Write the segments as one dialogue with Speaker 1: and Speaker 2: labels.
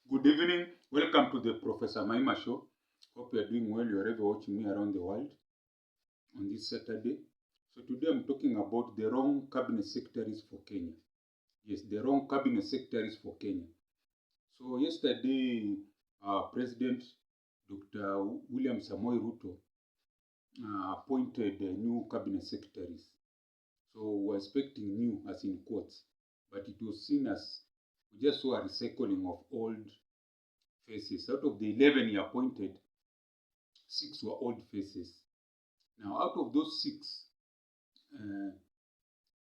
Speaker 1: Good evening. Welcome to the Professor Maima Show. Hope you are doing well wherever watching me around the world on this Saturday. So today I'm talking about the wrong cabinet secretaries for Kenya. Yes, the wrong cabinet secretaries for Kenya. So yesterday, President Dr. William Samoei Ruto appointed new cabinet secretaries. So we're expecting new, as in quotes, but it was seen as we just saw a recycling of old faces. Out of the 11 he appointed, 6 were old faces. Now, out of those 6,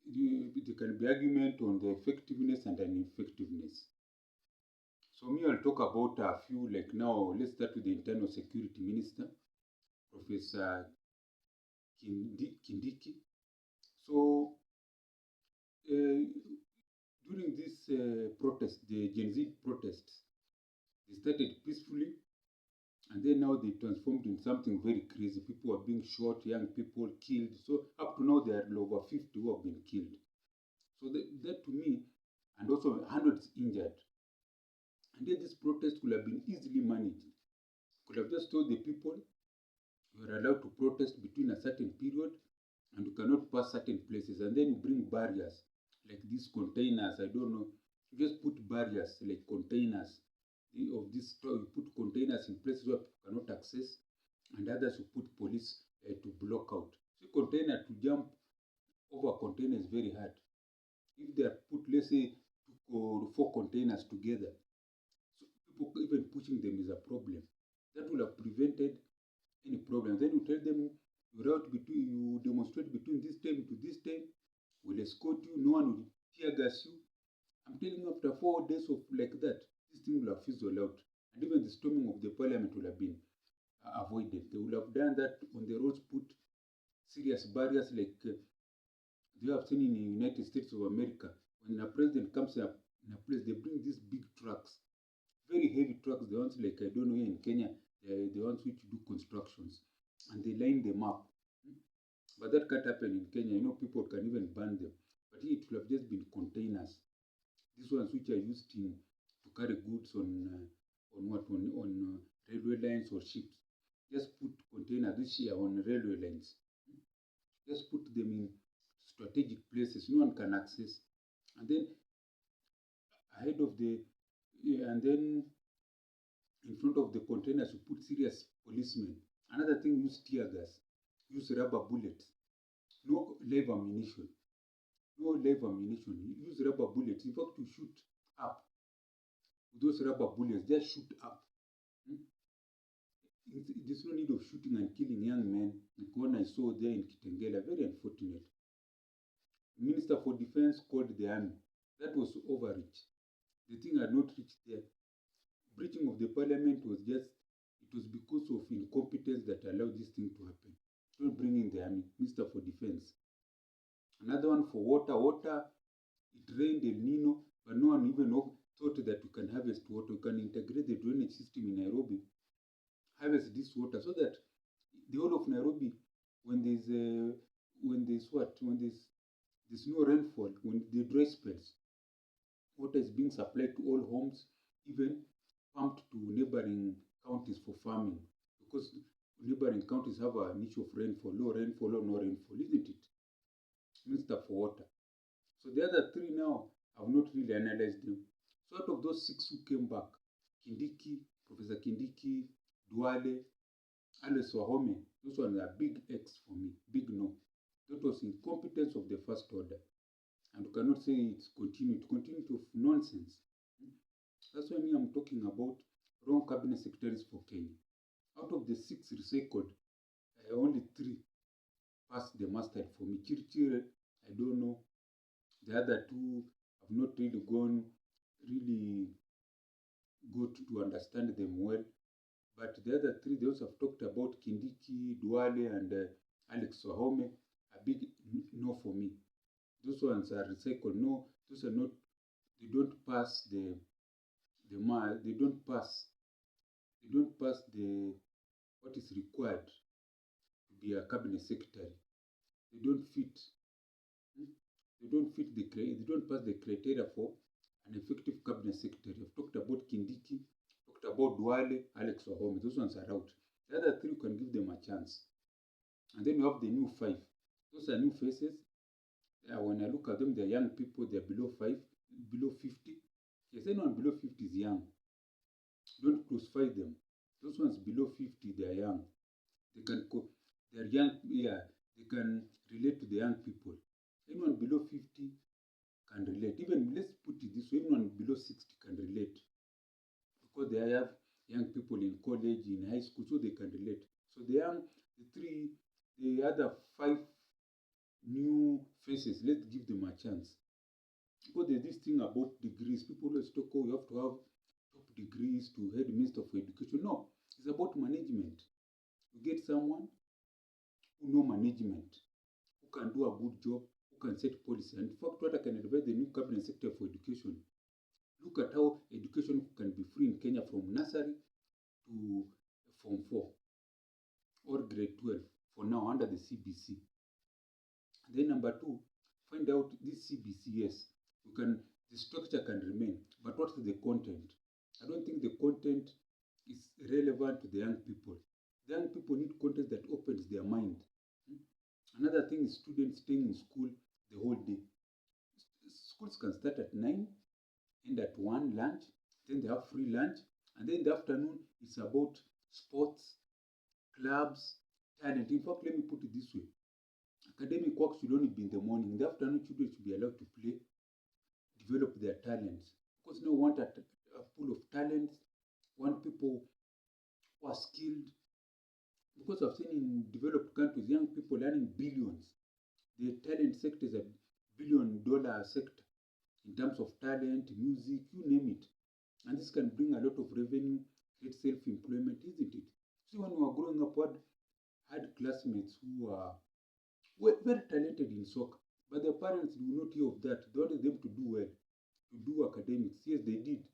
Speaker 1: there can be argument on the effectiveness and ineffectiveness. So me, I'll talk about a few. Like now, let's start with the Internal Security Minister, Professor Kindiki. So during this protest, the Gen Z protests, they started peacefully, and then now they transformed in something very crazy. People are being shot, young people killed. So up to now, there are over 50 who have been killed. So that to me, and also hundreds injured. And then this protest could have been easily managed. Could have just told the people, you are allowed to protest between a certain period, and you cannot pass certain places. And then you bring barriers, like these containers. I don't know. You just put barriers, like containers of this store. You put containers in places where people cannot access, and others you put police to block out. See, container to jump over container is very hard. If they are put, let's say, 2 or 4 containers together, so people even pushing them is a problem. That will have prevented any problem. Then you tell them you demonstrate between this time to this time, we'll escort you, no one will tear gas you. I'm telling you, after 4 days of like that, this thing will have fizzled out. And even the storming of the parliament will have been avoided. They will have done that on the roads, put serious barriers like you have seen in the United States of America. When a president comes up in a place, they bring these big trucks, very heavy trucks, the ones like, I don't know, here in Kenya, the ones which do constructions, and they line them up. But that can't happen in Kenya. You know, people can even burn them. But here it will have just been containers. These ones which are used to carry goods on railway lines or ships. Just put containers this year on railway lines. Just put them in strategic places no one can access, and then ahead of the and then in front of the containers you put serious policemen. Another thing, use tear gas, use rubber bullets, no live ammunition, use rubber bullets. In fact, you shoot up with those rubber bullets, just shoot up. There's no need of shooting and killing young men like one I saw there in Kitengela. Very unfortunate. Minister for Defense called the army. That was overreach. The thing had not reached there. Breaching of the parliament was because of incompetence that allowed this thing to happen. Don't bring in the army. Minister for Defense. Another one for water. Water, it rained El Nino, but no one even thought that you can harvest water. You can integrate the drainage system in Nairobi, harvest this water, so that the whole of Nairobi, when there's no rainfall, when the dry spells, water is being supplied to all homes, even pumped to neighboring counties for farming, because neighboring counties have a niche of rainfall, low rainfall or no rainfall, isn't it? Minister for Water. So the other 3 now, I've not really analyzed them. So out of those 6 who came back, Kindiki, Professor Kindiki, Duale, Alice Wahome, those ones are big X for me, big no. That was incompetence of the first order. And you cannot say it's continuity of nonsense. That's why I'm talking about wrong cabinet secretaries for Kenya. Out of the 6 recycled, only 3 passed the muster for me. Chirchir, I don't know. The other 2 have not really got to understand them well. But the other 3, those have talked about Kindiki, Duale, and Alex Wahome, a big no for me. Those ones are recycled. No, those are not. They don't pass the They don't pass the what is required to be a cabinet secretary. They don't fit. They don't pass the criteria for an effective cabinet secretary. I've talked about Kindiki, talked about Duale, Alex Wahome. Those ones are out. The other three, you can give them a chance. And then you have the new five. Those are new faces. When I look at them, they're young people. They're below 50. Yes, anyone below 50 is young. Don't crucify them. Those ones below 50, they're young. They're young, yeah, they can relate to the young people. Anyone below 50 can relate. Even, let's put it this way, anyone below 60 can relate. Because they have young people in college, in high school, so they can relate. So the other five new faces, let's give them a chance. Because there's this thing about degrees. People always talk, oh, you have to have top degrees to head Minister for Education. No, it's about management. You get someone who know management, who can do a good job, who can set policy. And in fact, what I can advise the new cabinet secretary for education, look at how education can be free in Kenya from nursery to Form 4 or grade 12 for now under the CBC. And then number two, find out this CBC, yes, the structure can remain, but what's the content? I don't think the content is relevant to the young people. The young people need content that opens their mind. Another thing is students staying in school the whole day. Schools can start at 9, end at 1, lunch, then they have free lunch, and then in the afternoon it's about sports, clubs, talent. In fact, let me put it this way. Academic work should only be in the morning. In the afternoon, children should be allowed to play, develop their talents. Because no one want a pool of talents, want people who are skilled. Because I've seen in developed countries, young people earning billions. The talent sector is a billion-dollar sector in terms of talent, music, you name it. And this can bring a lot of revenue, create self-employment, isn't it? See, when we were growing up, I had classmates who were very talented in soccer, but their parents do not hear of that. They wanted them to do well, to do academics. Yes, they did.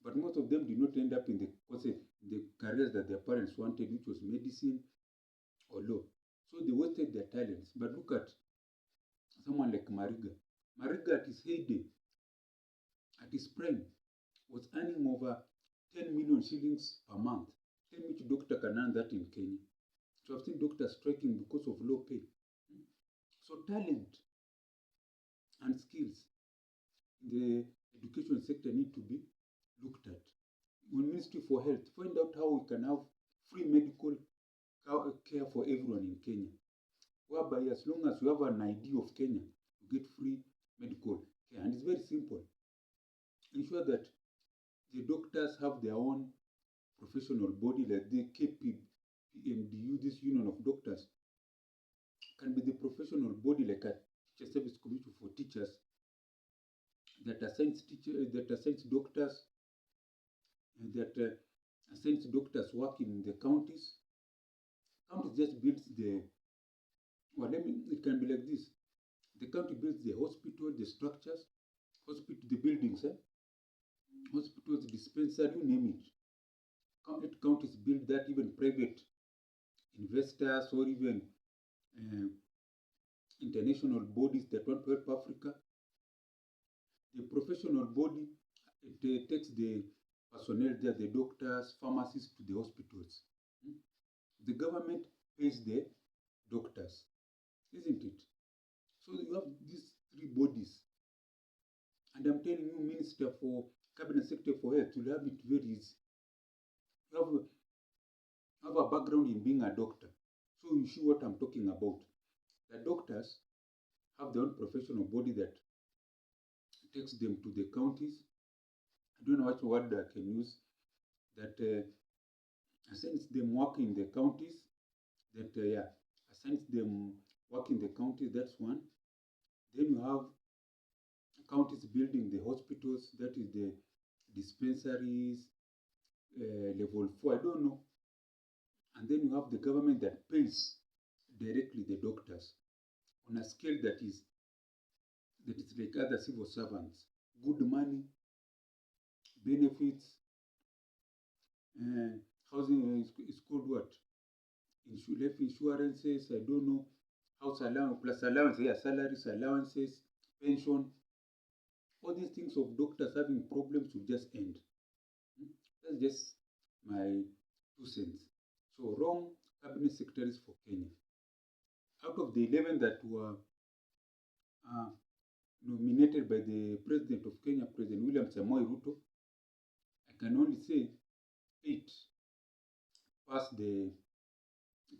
Speaker 1: But most of them did not end up in the careers that their parents wanted, which was medicine or law. So they wasted their talents. But look at someone like Mariga. Mariga at his heyday, at his prime, was earning over 10 million shillings per month. Tell me which doctor can earn that in Kenya. So I've seen doctors striking because of low pay. So talent and skills in the education sector need to be looked at. When Ministry for Health, find out how we can have free medical care for everyone in Kenya. Whereby as long as you have an ID of Kenya, you get free medical care. And it's very simple. Ensure that the doctors have their own professional body, like the KPMDU, this union of doctors, can be the professional body like a teacher service commission for teachers that assigns doctors, assigns doctors working in the counties. County just builds it can be like this. The county builds the hospital, the structures, the buildings, hospitals, dispensary, you name it. Counties build that, even private investors or even international bodies that want to help Africa. The professional body, it takes the personnel there, the doctors, pharmacists, to the hospitals. The government pays the doctors, isn't it? So you have these three bodies. And I'm telling you, Minister for Cabinet Secretary for Health, you'll have it very easy. You have a background in being a doctor, so you see what I'm talking about. The doctors have their own professional body that takes them to the counties. I don't know what word I can use, that assigns them work in the counties, assigns them work in the counties, that's one. Then you have counties building the hospitals, that is the dispensaries, level 4, I don't know. And then you have the government that pays directly the doctors on a scale that is like other civil servants. Good money, benefits, housing is called what? Life insurances, I don't know, house allowance, plus allowance, salaries, allowances, pension. all these things of doctors having problems will just end. That's just my 2 cents. So wrong cabinet secretaries for Kenya. Out of the 11 that were uh, nominated by the President of Kenya, President William Samoei Ruto, I can only say 8 pass the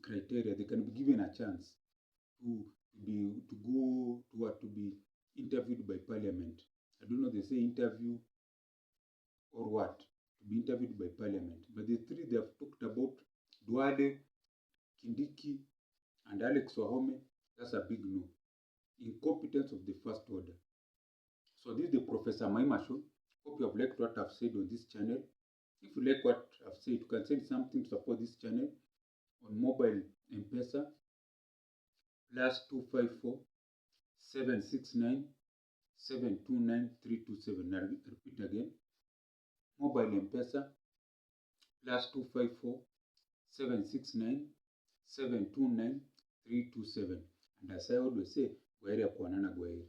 Speaker 1: criteria. They can be given a chance to be interviewed by Parliament. I don't know, they say interview or what, to be interviewed by Parliament. But the 3 they have talked about, Duale, Kindiki, and Alex Wahome, that's a big no. Incompetence of the first order. So this is the Professor Maima Show. Hope you have liked what I've said on this channel. If you like what I've said, you can send something to support this channel on mobile M-Pesa +254 769 729 327. I'll repeat again. Mobile M-Pesa +254 769 729 327. And as I always say, Gwaheri ya kuonana, Gwaheri.